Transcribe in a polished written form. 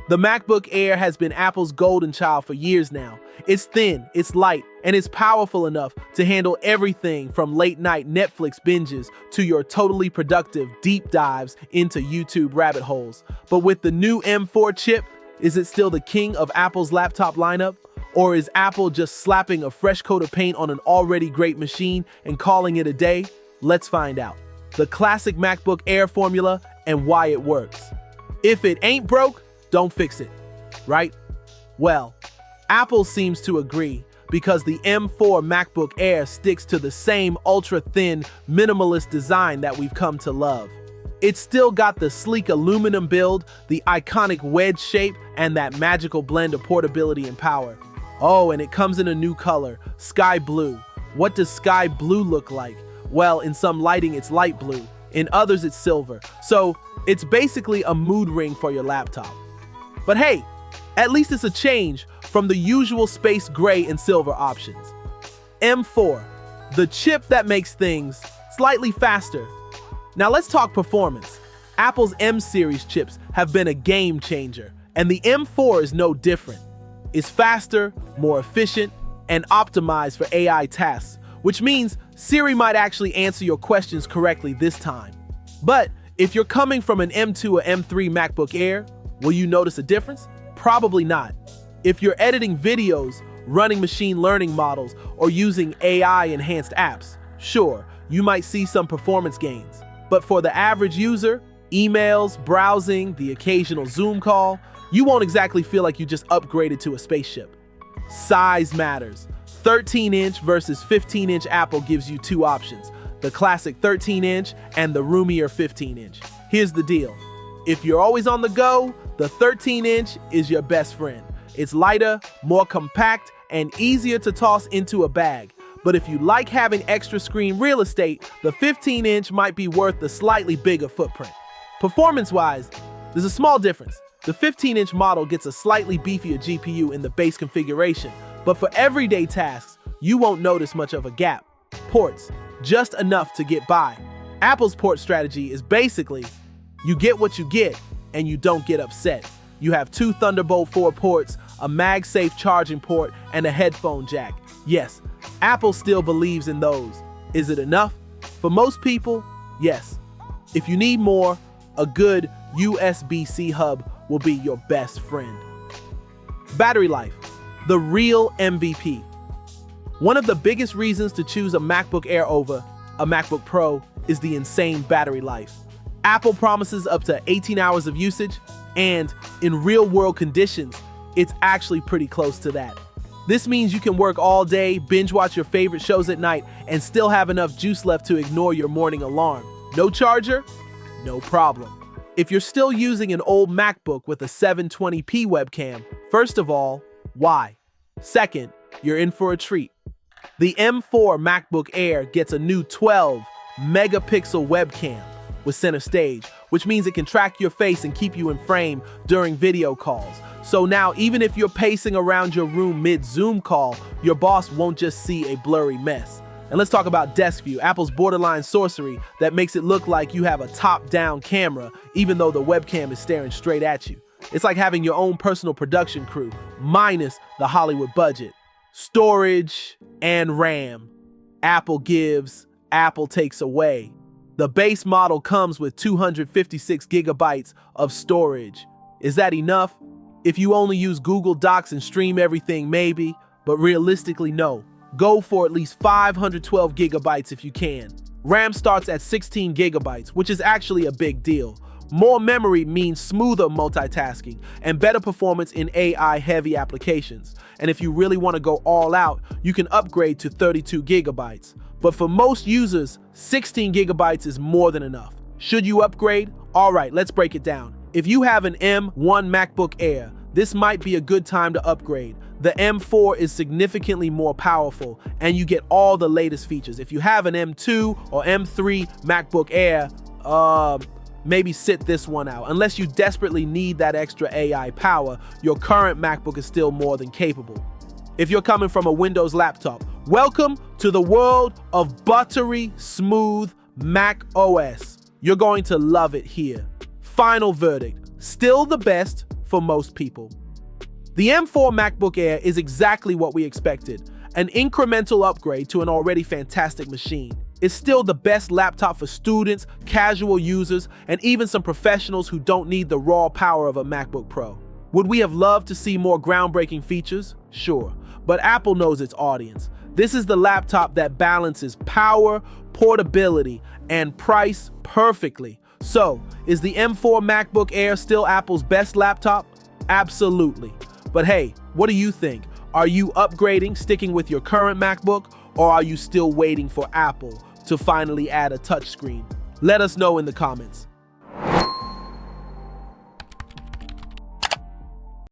The MacBook Air has been Apple's golden child for years now. It's thin, it's light, and it's powerful enough to handle everything from late-night Netflix binges to your totally productive deep dives into YouTube rabbit holes. But with the new M4 chip, is it still the king of Apple's laptop lineup? Or is Apple just slapping a fresh coat of paint on an already great machine and calling it a day? Let's find out. The classic MacBook Air formula and why it works. If it ain't broke, don't fix it, right? Well, Apple seems to agree because the M4 MacBook Air sticks to the same ultra-thin, minimalist design that we've come to love. It's still got the sleek aluminum build, the iconic wedge shape, and that magical blend of portability and power. Oh, and it comes in a new color, sky blue. What does sky blue look like? Well, in some lighting it's light blue, in others it's silver. So it's basically a mood ring for your laptop. But hey, at least it's a change from the usual space gray and silver options. M4, the chip that makes things slightly faster. Now let's talk performance. Apple's M series chips have been a game changer, and the M4 is no different. It's faster, more efficient, and optimized for AI tasks, which means Siri might actually answer your questions correctly this time. But if you're coming from an M2 or M3 MacBook Air, will you notice a difference? Probably not. If you're editing videos, running machine learning models, or using AI-enhanced apps, sure, you might see some performance gains. But for the average user, emails, browsing, the occasional Zoom call, you won't exactly feel like you just upgraded to a spaceship. Size matters. 13-inch versus 15-inch Apple gives you two options, the classic 13-inch and the roomier 15-inch. Here's the deal. If you're always on the go, the 13-inch is your best friend. It's lighter, more compact, and easier to toss into a bag. But if you like having extra screen real estate, the 15-inch might be worth the slightly bigger footprint. Performance-wise, there's a small difference. The 15-inch model gets a slightly beefier GPU in the base configuration, but for everyday tasks, you won't notice much of a gap. Ports, just enough to get by. Apple's port strategy is basically, you get what you get, and you don't get upset. You have two Thunderbolt 4 ports, a MagSafe charging port, and a headphone jack. Yes, Apple still believes in those. Is it enough? For most people, yes. If you need more, a good USB-C hub will be your best friend. Battery life, the real MVP. One of the biggest reasons to choose a MacBook Air over a MacBook Pro is the insane battery life. Apple promises up to 18 hours of usage, and in real-world conditions, it's actually pretty close to that. This means you can work all day, binge watch your favorite shows at night, and still have enough juice left to ignore your morning alarm. No charger? No problem. If you're still using an old MacBook with a 720p webcam, first of all, why? Second, you're in for a treat. The M4 MacBook Air gets a new 12-megapixel webcam with center stage, which means it can track your face and keep you in frame during video calls. So now, even if you're pacing around your room mid-Zoom call, your boss won't just see a blurry mess. And let's talk about desk view, Apple's borderline sorcery that makes it look like you have a top-down camera, even though the webcam is staring straight at you. It's like having your own personal production crew, minus the Hollywood budget. Storage and RAM. Apple gives, Apple takes away. The base model comes with 256 gigabytes of storage. Is that enough? If you only use Google Docs and stream everything, maybe, but realistically, no. Go for at least 512 gigabytes if you can. RAM starts at 16 gigabytes, which is actually a big deal. More memory means smoother multitasking and better performance in AI-heavy applications. And if you really want to go all out, you can upgrade to 32 gigabytes. But for most users, 16 gigabytes is more than enough. Should you upgrade? All right, let's break it down. If you have an M1 MacBook Air, this might be a good time to upgrade. The M4 is significantly more powerful, and you get all the latest features. If you have an M2 or M3 MacBook Air, maybe sit this one out. Unless you desperately need that extra AI power, your current MacBook is still more than capable. If you're coming from a Windows laptop, welcome to the world of buttery smooth Mac OS. You're going to love it here. Final verdict, still the best, for most people. The M4 MacBook Air is exactly what we expected, an incremental upgrade to an already fantastic machine. It's still the best laptop for students, casual users, and even some professionals who don't need the raw power of a MacBook Pro. Would we have loved to see more groundbreaking features? Sure, but Apple knows its audience. This is the laptop that balances power, portability, and price perfectly. So, is the M4 MacBook Air still Apple's best laptop? Absolutely. But hey, what do you think? Are you upgrading, sticking with your current MacBook, or are you still waiting for Apple to finally add a touchscreen? Let us know in the comments.